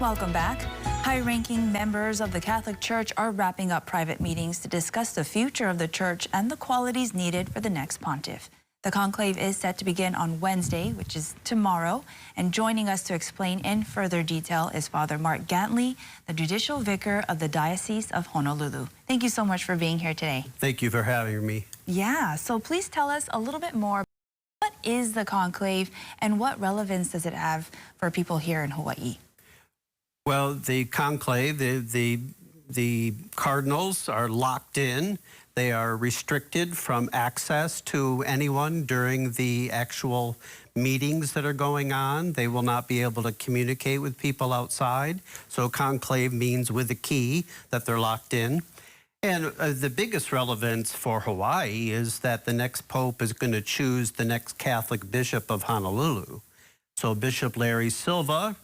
welcome back. High-ranking members of the Catholic Church are wrapping up private meetings to discuss the future of the Church and the qualities needed for the next pontiff. The conclave is set to begin on Wednesday, which is tomorrow, and joining us to explain in further detail is Father Mark Gantley, the Judicial Vicar of the Diocese of Honolulu. Thank you so much for being here today. Thank you for having me. Yeah, so please tell us a little bit more. What is the conclave and what relevance does it have for people here in Hawaii? Well, the conclave, the Cardinals are locked in. They are restricted from access to anyone during the actual meetings that are going on. They will not be able to communicate with people outside. So conclave means with a key that they're locked in. And the biggest relevance for Hawaii is that the next pope is going to choose the next Catholic bishop of Honolulu. So Bishop Larry Silva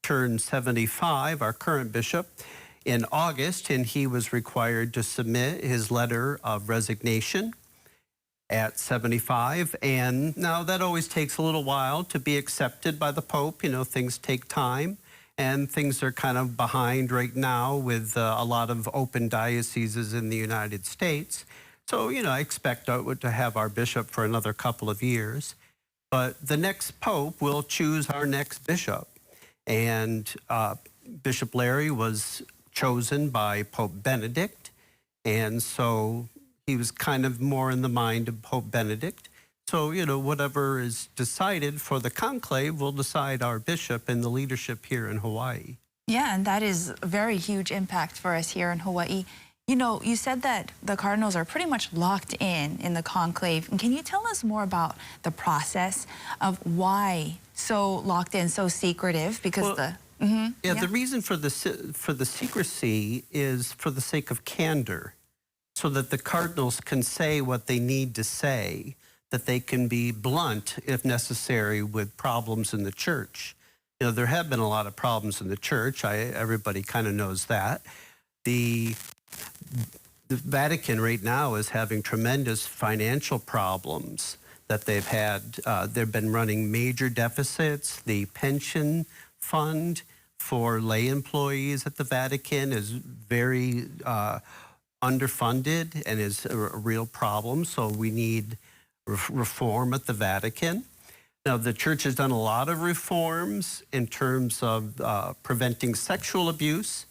turned 75, our current bishop, in August, and he was required to submit his letter of resignation at 75. And now that always takes a little while to be accepted by the Pope. You know, things take time. And things are kind of behind right now with a lot of open dioceses in the United States. So, you know, I expect to have our bishop for another couple of years. But the next pope will choose our next bishop. And Bishop Larry was chosen by Pope Benedict. And so he was kind of more in the mind of Pope Benedict. So, you know, whatever is decided for the conclave will decide our bishop and the leadership here in Hawaii. Yeah, and that is a very huge impact for us here in Hawaii. You know, you said that the Cardinals are pretty much locked in the conclave. And can you tell us more about the process of why so locked in, so secretive? Because the reason for the secrecy is for the sake of candor, so that the Cardinals can say what they need to say, that they can be blunt, if necessary, with problems in the Church. You know, there have been a lot of problems in the Church. Everybody kind of knows that. The Vatican right now is having tremendous financial problems that they've had. They've been running major deficits. The pension fund for lay employees at the Vatican is very underfunded and is a real problem. So we need reform at the Vatican. Now, the Church has done a lot of reforms in terms of preventing sexual abuse,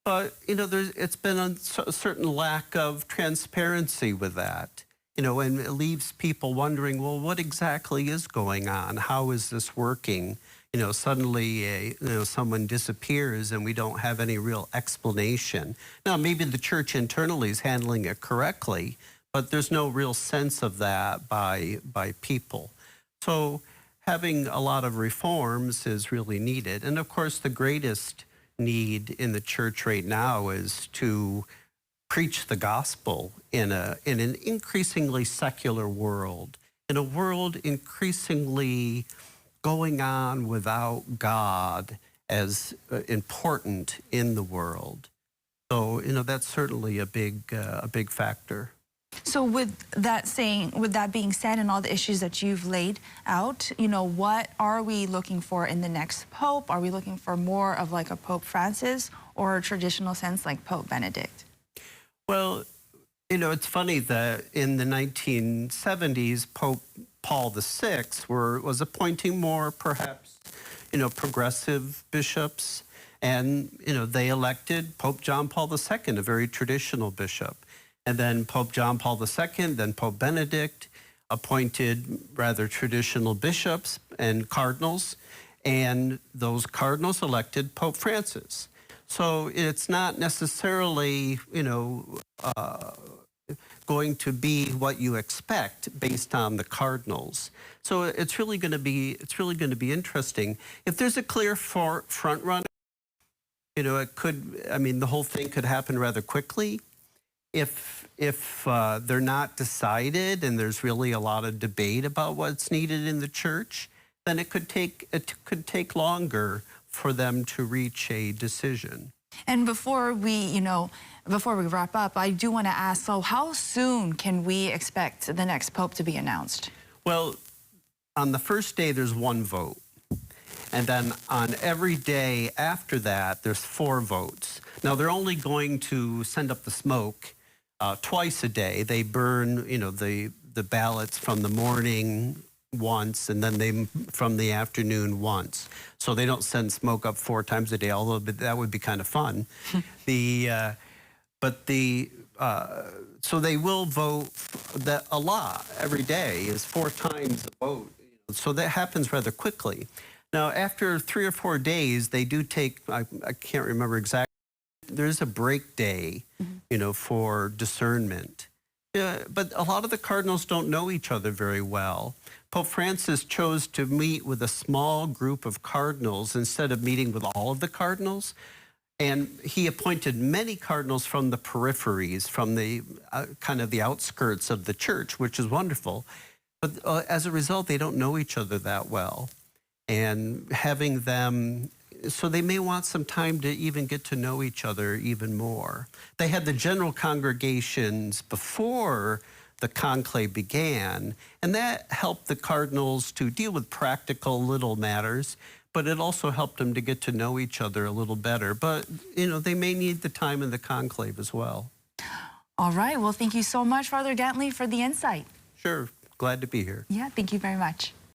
but, you know, it's been a certain lack of transparency with that, you know, and it leaves people wondering, well, what exactly is going on? How is this working? You know, suddenly, someone disappears and we don't have any real explanation. Now, maybe the Church internally is handling it correctly, but there's no real sense of that by people. So having a lot of reforms is really needed. And of course, the greatest need in the Church right now is to preach the gospel in an increasingly secular world, in a world increasingly going on without God as important in the world. So, you know, that's certainly a big factor. So with that being said and all the issues that you've laid out, you know, what are we looking for in the next pope? Are we looking for more of like a Pope Francis or a traditional sense like Pope Benedict? Well, you know, it's funny that in the 1970s, Pope Paul VI was appointing more, perhaps, you know, progressive bishops. And, you know, they elected Pope John Paul II, a very traditional bishop. And then Pope John Paul II, then Pope Benedict appointed rather traditional bishops and cardinals, and those cardinals elected Pope Francis. So it's not necessarily, you know, going to be what you expect based on the cardinals. So it's really going to be interesting. If there's a clear front runner, you know, the whole thing could happen rather quickly. If they're not decided and there's really a lot of debate about what's needed in the Church, then it could take longer for them to reach a decision. And before we wrap up, I do want to ask, so how soon can we expect the next pope to be announced? Well, on the first day, there's one vote. And then on every day after that, there's 4 votes. Now, they're only going to send up the smoke twice a day. They burn, the ballots from the morning once, and then from the afternoon once. So they don't send smoke up 4 times a day, although that would be kind of fun. So they will vote a lot every day, is 4 times a vote. So that happens rather quickly. Now, after 3 or 4 days, they do take, I can't remember exactly, there's a break day, for discernment. But a lot of the cardinals don't know each other very well. Pope Francis chose to meet with a small group of cardinals instead of meeting with all of the cardinals. And he appointed many cardinals from the peripheries, from the kind of the outskirts of the church, which is wonderful. But as a result, they don't know each other that well. And having them, so they may want some time to even get to know each other even more. They had the general congregations before the conclave began, and that helped the cardinals to deal with practical little matters, but it also helped them to get to know each other a little better. But, they may need the time in the conclave as well. All right. Well, thank you so much, Father Gantley, for the insight. Sure. Glad to be here. Yeah, thank you very much.